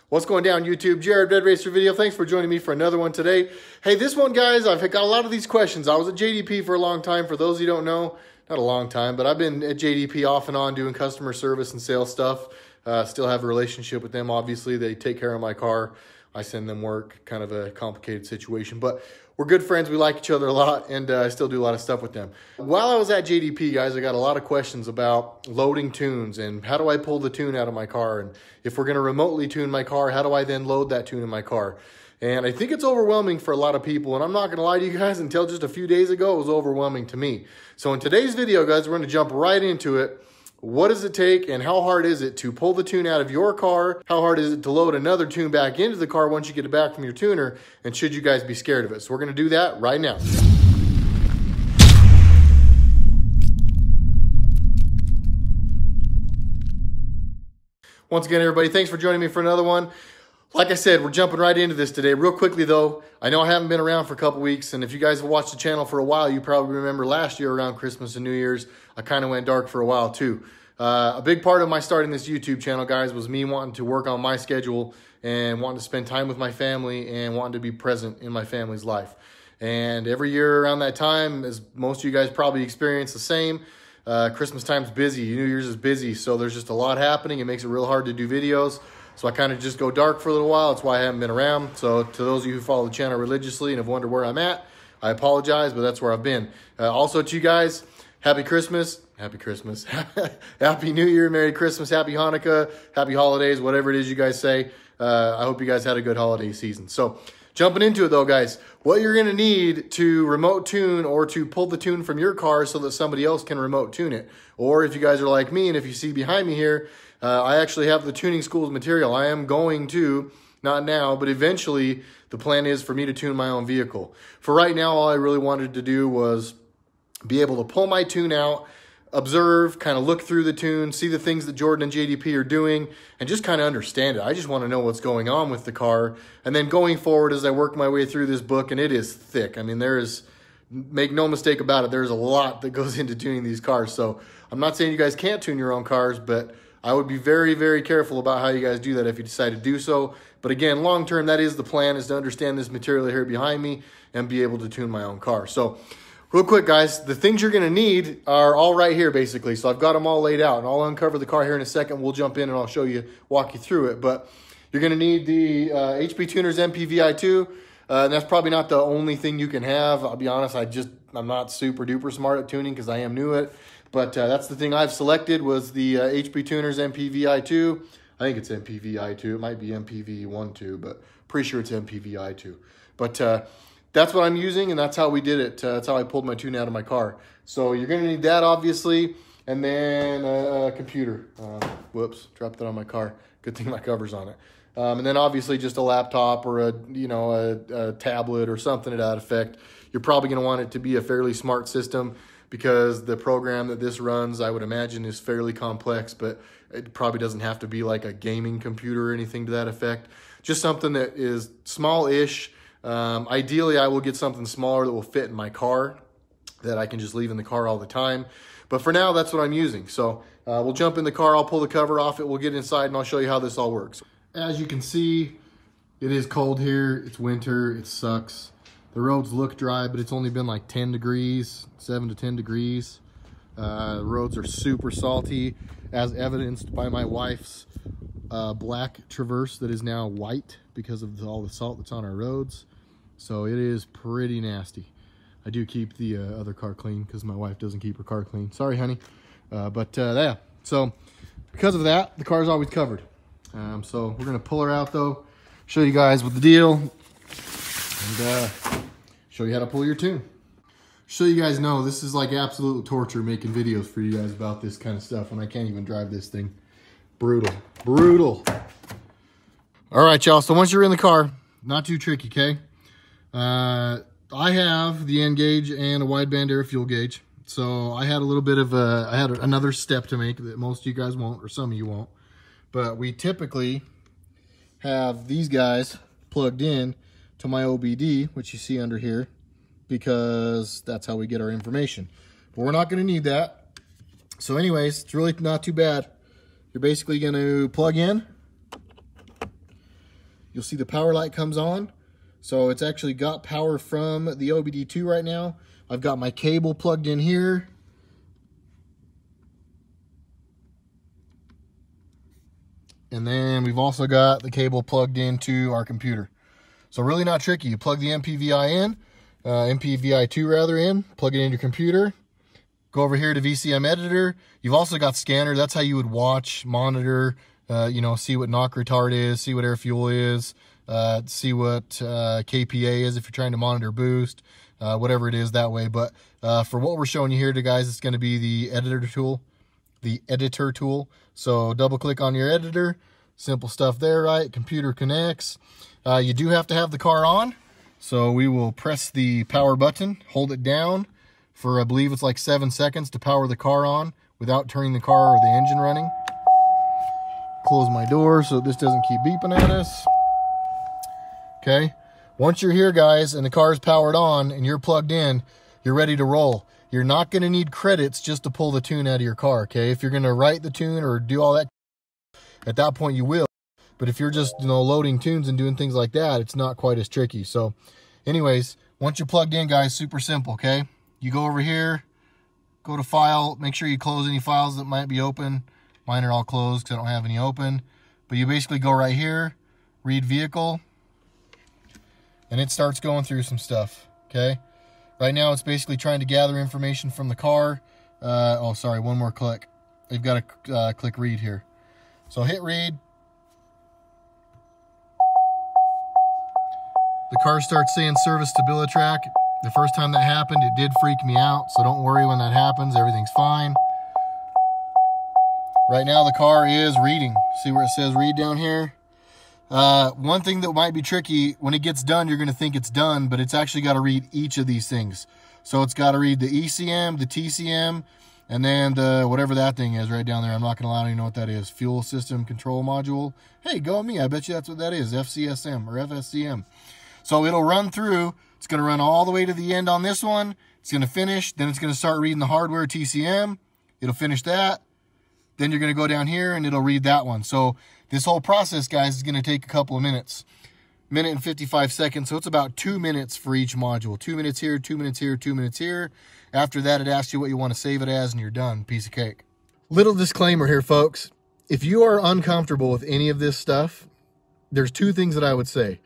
What's going down, YouTube? Jared, RedRacer video. Thanks for joining me for another one today. Hey, this one, guys, I've got a lot of these questions. I was at JDP for a long time. For those of you who don't know, not a long time, but I've been at JDP off and on doing customer service and sales stuff. Still have a relationship with them. Obviously, they take care of my car. I send them work, kind of a complicated situation, but we're good friends. We like each other a lot, and I still do a lot of stuff with them. While I was at JDP, guys, I got a lot of questions about loading tunes and how do I pull the tune out of my car? And if we're going to remotely tune my car, how do I then load that tune in my car? And I think it's overwhelming for a lot of people, and I'm not going to lie to you guys, until just a few days ago, it was overwhelming to me. So in today's video, guys, we're going to jump right into it. What does it take and how hard is it to pull the tune out of your car? How hard is it to load another tune back into the car once you get it back from your tuner? And should you guys be scared of it? So we're going to do that right now. Once again, everybody, thanks for joining me for another one. Like I said, we're jumping right into this today. Real quickly, though, I know I haven't been around for a couple weeks, and if you guys have watched the channel for a while, you probably remember last year around Christmas and New Year's, I kind of went dark for a while, too. A big part of my starting this YouTube channel, guys, was me wanting to work on my schedule and wanting to spend time with my family and wanting to be present in my family's life. And every year around that time, as most of you guys probably experience the same, Christmas time's busy, New Year's is busy, so there's just a lot happening. It makes it real hard to do videos. So I kind of just go dark for a little while. That's why I haven't been around. So to those of you who follow the channel religiously and have wondered where I'm at, I apologize, but that's where I've been. Also to you guys, Happy Christmas, Happy Christmas, Happy New Year, Merry Christmas, Happy Hanukkah, Happy Holidays, whatever it is you guys say. I hope you guys had a good holiday season. So jumping into it though, guys, what you're gonna need to remote tune or to pull the tune from your car so that somebody else can remote tune it. Or if you guys are like me and if you see behind me here, I actually have the tuning school's material. I am going to, not now, but eventually the plan is for me to tune my own vehicle. For right now, all I really wanted to do was be able to pull my tune out, observe, kind of look through the tune, see the things that Jordan and JDP are doing, and just kind of understand it. I just want to know what's going on with the car. And then going forward as I work my way through this book, and it is thick. I mean, there is, make no mistake about it, there's a lot that goes into tuning these cars. So I'm not saying you guys can't tune your own cars, but I would be very, very careful about how you guys do that if you decide to do so. But again, long term, that is the plan, is to understand this material here behind me and be able to tune my own car. So real quick, guys, the things you're going to need are all right here, basically. So I've got them all laid out, and I'll uncover the car here in a second. We'll jump in and I'll show you, walk you through it. But you're going to need the HP Tuner's MPVI2. And that's probably not the only thing you can have. I'll be honest, I'm not super duper smart at tuning because I am new at it. But that's the thing I've selected was the HP Tuner's MPVI2. I think it's MPVI2. It might be MPV1 but pretty sure it's MPVI2. But that's what I'm using, and that's how we did it. That's how I pulled my tune out of my car. So you're going to need that, obviously, and then a computer. Whoops, dropped that on my car. Good thing my cover's on it. And then obviously just a laptop or a tablet or something to that effect. You're probably going to want it to be a fairly smart system, because the program that this runs, I would imagine, is fairly complex, but it probably doesn't have to be like a gaming computer or anything to that effect. Just something that is small-ish. Ideally, I will get something smaller that will fit in my car that I can just leave in the car all the time. But for now, that's what I'm using. So we'll jump in the car, I'll pull the cover off it, we'll get inside, and I'll show you how this all works. As you can see, it is cold here. It's winter. It sucks. The roads look dry, but it's only been like 10 degrees, 7 to 10 degrees. The roads are super salty, as evidenced by my wife's black Traverse that is now white because of all the salt that's on our roads. So it is pretty nasty. I do keep the other car clean because my wife doesn't keep her car clean. Sorry, honey. Yeah, so because of that, the car is always covered. So we're going to pull her out, though, show you guys what the deal, and show you how to pull your tune. So you guys know this is like absolute torture making videos for you guys about this kind of stuff when I can't even drive this thing. Brutal, brutal. All right, y'all, so once you're in the car, not too tricky, okay? I have the N gauge and a wideband air fuel gauge. So I had a little bit of I had another step to make that most of you guys won't, or some of you won't. But we typically have these guys plugged in to my OBD, which you see under here, because that's how we get our information. But we're not going to need that. So anyways, it's really not too bad. You're basically going to plug in, you'll see the power light comes on. So it's actually got power from the OBD2 right now. I've got my cable plugged in here. And then we've also got the cable plugged into our computer. So really not tricky. You plug the MPVI in, MPVI2 rather in, plug it in your computer, go over here to VCM editor. You've also got scanner. That's how you would watch, monitor, you know, see what knock retard is, see what air fuel is, see what KPA is if you're trying to monitor boost, whatever it is that way. But for what we're showing you here, guys, it's going to be the editor tool. So double click on your editor. Simple stuff there, right? Computer connects. You do have to have the car on. So we will press the power button, hold it down for, I believe it's like 7 seconds to power the car on without turning the car or the engine running. Close my door so this doesn't keep beeping at us. Okay. Once you're here, guys, and the car is powered on and you're plugged in, you're ready to roll. You're not going to need credits just to pull the tune out of your car, okay? If you're going to write the tune or do all that, at that point you will. But if you're just, you know, loading tunes and doing things like that, it's not quite as tricky. So anyways, once you're plugged in, guys, super simple, okay? You go over here, go to file, make sure you close any files that might be open. Mine are all closed because I don't have any open. But you basically go right here, read vehicle, and it starts going through some stuff, okay? Right now, it's basically trying to gather information from the car. Oh, sorry, one more click. You've got to click read here. So hit read. The car starts saying service StabiliTrak. The first time that happened, it did freak me out. So don't worry when that happens. Everything's fine. Right now, the car is reading. See where it says read down here? One thing that might be tricky, when it gets done, you're going to think it's done, but it's actually got to read each of these things. So it's got to read the ECM, the TCM, and then the whatever that thing is right down there. I'm not going to lie, I don't even know what that is. Fuel System Control Module. Hey, go me. I bet you that's what that is. FCSM or FSCM. So it'll run through. It's going to run all the way to the end on this one. It's going to finish. Then it's going to start reading the hardware TCM. It'll finish that. Then you're going to go down here and it'll read that one. So this whole process, guys, is going to take a couple of minutes. Minute and 55 seconds. So it's about 2 minutes for each module. 2 minutes here, 2 minutes here, 2 minutes here. After that, it asks you what you want to save it as, and you're done. Piece of cake. Little disclaimer here, folks. If you are uncomfortable with any of this stuff, there's two things that I would say.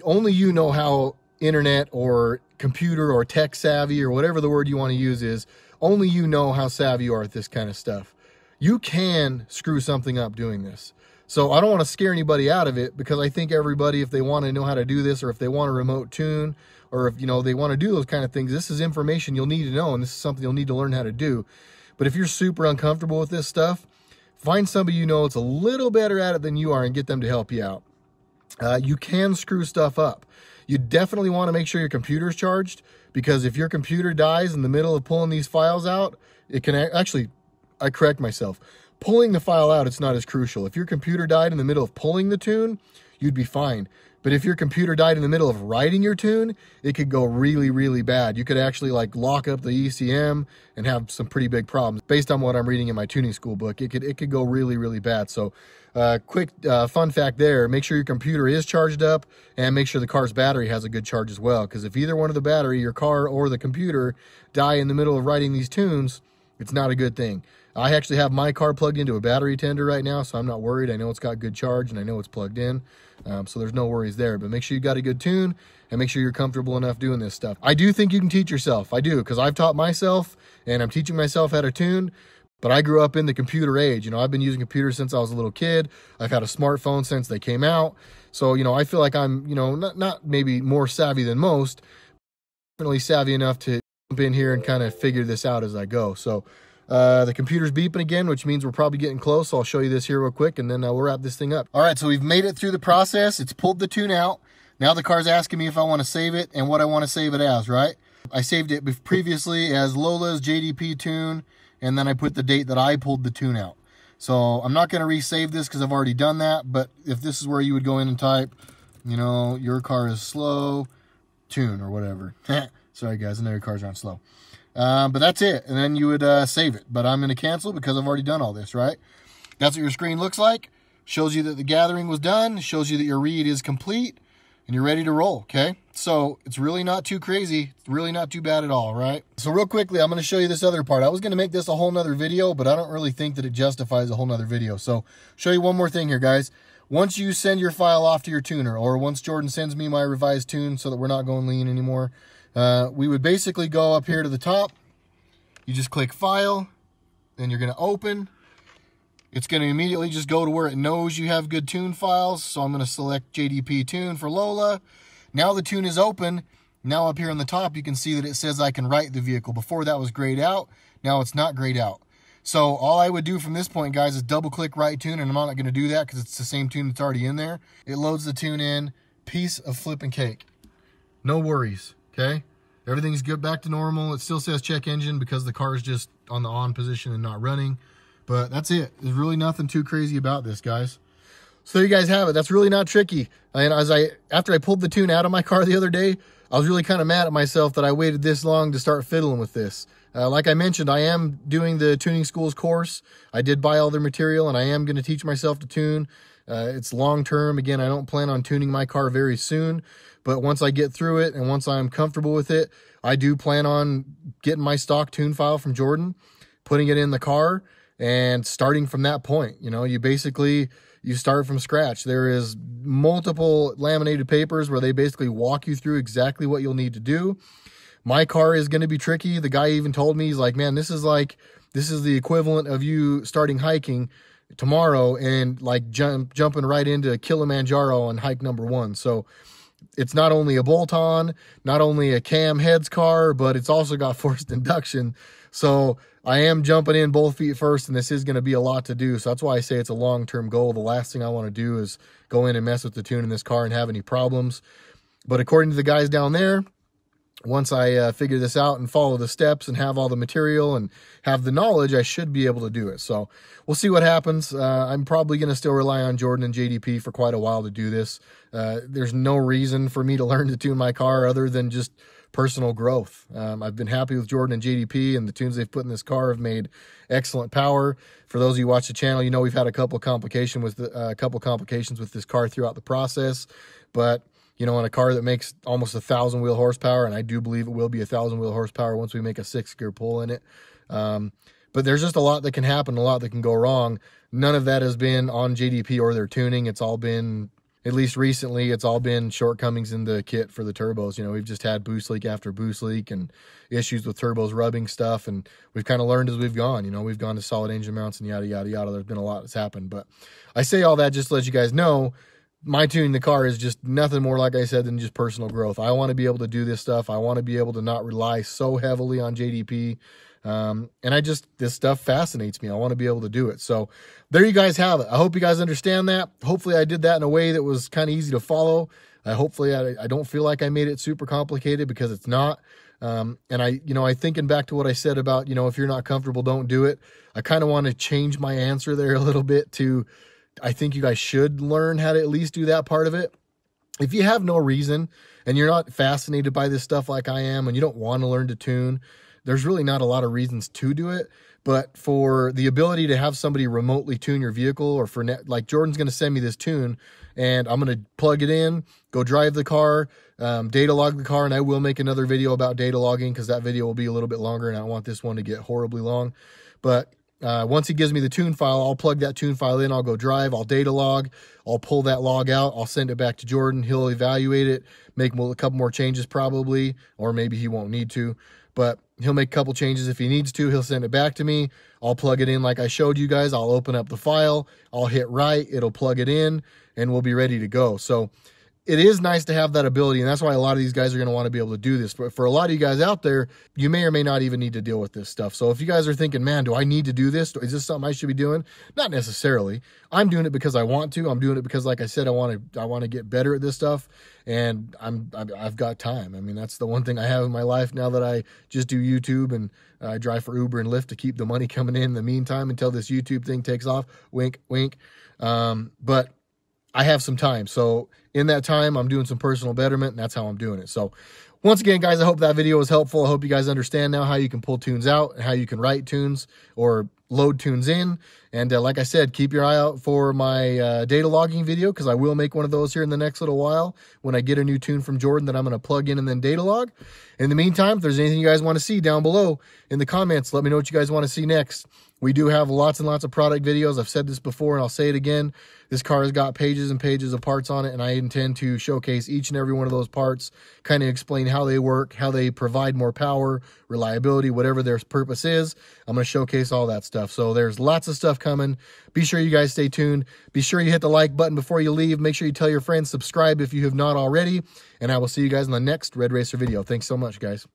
Only you know how internet or computer or tech savvy or whatever the word you want to use is. Only you know how savvy you are at this kind of stuff. You can screw something up doing this. So I don't want to scare anybody out of it, because I think everybody, if they want to know how to do this, or if they want a remote tune, or if, you know, they want to do those kind of things, this is information you'll need to know, and this is something you'll need to learn how to do. But if you're super uncomfortable with this stuff, find somebody you know that's a little better at it than you are and get them to help you out. You can screw stuff up. You definitely want to make sure your computer is charged, because if your computer dies in the middle of pulling these files out, it can actually, I correct myself. Pulling the file out, it's not as crucial. If your computer died in the middle of pulling the tune, you'd be fine. But if your computer died in the middle of writing your tune, it could go really, really bad. You could actually like lock up the ECM and have some pretty big problems. Based on what I'm reading in my tuning school book, it could go really, really bad. So quick fun fact there, make sure your computer is charged up, and make sure the car's battery has a good charge as well. Because if either one of the battery, your car or the computer, die in the middle of writing these tunes, it's not a good thing. I actually have my car plugged into a battery tender right now, so I'm not worried. I know it's got good charge, and I know it's plugged in, so there's no worries there. But make sure you got a good tune, and make sure you're comfortable enough doing this stuff. I do think you can teach yourself. I do, because I've taught myself, and I'm teaching myself how to tune. But I grew up in the computer age. You know, I've been using computers since I was a little kid. I've had a smartphone since they came out. So, you know, I feel like I'm, you know, not maybe more savvy than most, definitely savvy enough to jump in here and kind of figure this out as I go. So, the computer's beeping again, which means we're probably getting close. So I'll show you this here real quick, and then we'll wrap this thing up. All right, so we've made it through the process. It's pulled the tune out. Now the car's asking me if I want to save it and what I want to save it as, right? I saved it previously as Lola's JDP tune, and then I put the date that I pulled the tune out. So I'm not going to resave this because I've already done that, but if this is where you would go in and type, you know, your car is slow, tune or whatever. Sorry guys, I know your cars aren't slow. But that's it, and then you would save it. But I'm going to cancel because I've already done all this, right? That's what your screen looks like. Shows you that the gathering was done, shows you that your reed is complete, and you're ready to roll, okay? So it's really not too crazy. It's really not too bad at all, right? So real quickly, I'm going to show you this other part. I was going to make this a whole nother video, but I don't really think that it justifies a whole nother video. So show you one more thing here, guys. Once you send your file off to your tuner, or once Jordan sends me my revised tune so that we're not going lean anymore, we would basically go up here to the top. You just click File, then you're going to open. It's going to immediately just go to where it knows you have good tune files. So I'm going to select JDP tune for Lola. Now the tune is open. Now up here on the top, you can see that it says I can write the vehicle. Before that was grayed out. Now it's not grayed out. So all I would do from this point, guys, is double click write tune. And I'm not going to do that because it's the same tune that's already in there. It loads the tune in. Piece of flipping cake. No worries. Okay. Everything's good back to normal. It still says check engine because the car is just on the on position and not running. But that's it. There's really nothing too crazy about this, guys. So there you guys have it. That's really not tricky. And after I pulled the tune out of my car the other day, I was really kind of mad at myself that I waited this long to start fiddling with this. Like I mentioned, I am doing the tuning schools course. I did buy all their material, and I am going to teach myself to tune. It's long term. Again, I don't plan on tuning my car very soon. But once I get through it and once I'm comfortable with it, I do plan on getting my stock tune file from Jordan, putting it in the car, and starting from that point. You know, you start from scratch. There is multiple laminated papers where they basically walk you through exactly what you'll need to do. My car is going to be tricky. The guy even told me, he's like, man, this is the equivalent of you starting hiking tomorrow and like jumping right into Kilimanjaro on hike number 1. So it's not only a bolt-on, not only a cam heads car, but it's also got forced induction. So I am jumping in both feet first, and this is going to be a lot to do. So that's why I say it's a long-term goal. The last thing I want to do is go in and mess with the tune in this car and have any problems. But according to the guys down there, once I figure this out and follow the steps and have all the material and have the knowledge, I should be able to do it. So we'll see what happens. I'm probably going to still rely on Jordan and JDP for quite a while to do this. There's no reason for me to learn to tune my car other than just personal growth. I've been happy with Jordan and JDP, and the tunes they've put in this car have made excellent power. For those of you who watch the channel, you know we've had a couple complications with this car throughout the process. But you know, in a car that makes almost 1,000 wheel horsepower, and I do believe it will be 1,000 wheel horsepower once we make a 6-gear pull in it. But there's just a lot that can happen, a lot that can go wrong. None of that has been on JDP or their tuning. It's all been, at least recently, it's all been shortcomings in the kit for the turbos. You know, we've just had boost leak after boost leak and issues with turbos rubbing stuff, and we've kind of learned as we've gone. You know, we've gone to solid engine mounts and yada, yada, yada. There's been a lot that's happened. But I say all that just to let you guys know, my tuning the car is just nothing more, like I said, than just personal growth. I want to be able to do this stuff. I want to be able to not rely so heavily on JDP. And this stuff fascinates me. I want to be able to do it. So there you guys have it. I hope you guys understand that. Hopefully I did that in a way that was kind of easy to follow. Hopefully I don't feel like I made it super complicated, because it's not. And I thinking back to what I said about, if you're not comfortable, don't do it. I kind of want to change my answer there a little bit to, I think you guys should learn how to at least do that part of it. If you have no reason and you're not fascinated by this stuff like I am, and you don't want to learn to tune, there's really not a lot of reasons to do it. But for the ability to have somebody remotely tune your vehicle, or like Jordan's going to send me this tune and I'm going to plug it in, go drive the car, data log the car, and I will make another video about data logging, because that video will be a little bit longer and I don't want this one to get horribly long. But once he gives me the tune file, I'll plug that tune file in, I'll go drive, I'll data log, I'll pull that log out, I'll send it back to Jordan, he'll evaluate it, make a couple more changes probably, or maybe he won't need to, but he'll make a couple changes if he needs to, he'll send it back to me, I'll plug it in like I showed you guys, I'll open up the file, I'll hit write, it'll plug it in, and we'll be ready to go. So it is nice to have that ability, and that's why a lot of these guys are going to want to be able to do this. But for a lot of you guys out there, you may or may not even need to deal with this stuff. So if you guys are thinking, man, do I need to do this? Is this something I should be doing? Not necessarily. I'm doing it because I want to. I'm doing it because, like I said, I want to get better at this stuff, and I've got time. I mean, that's the one thing I have in my life now that I just do YouTube, and I drive for Uber and Lyft to keep the money coming in the meantime until this YouTube thing takes off. Wink, wink. But I have some time. So in that time, I'm doing some personal betterment, and that's how I'm doing it. So once again, guys, I hope that video was helpful. I hope you guys understand now how you can pull tunes out and how you can write tunes, or load tunes in. And like I said, keep your eye out for my data logging video, because I will make one of those here in the next little while when I get a new tune from Jordan that I'm going to plug in and then data log. In the meantime, if there's anything you guys want to see down below in the comments, let me know what you guys want to see next. We do have lots and lots of product videos. I've said this before and I'll say it again. This car has got pages and pages of parts on it, and I intend to showcase each and every one of those parts, kind of explain how they work, how they provide more power, reliability, whatever their purpose is. I'm going to showcase all that stuff. So there's lots of stuff coming. Be sure you guys stay tuned. Be sure you hit the like button before you leave. Make sure you tell your friends, subscribe if you have not already, and I will see you guys in the next Red Racer video. Thanks so much, guys.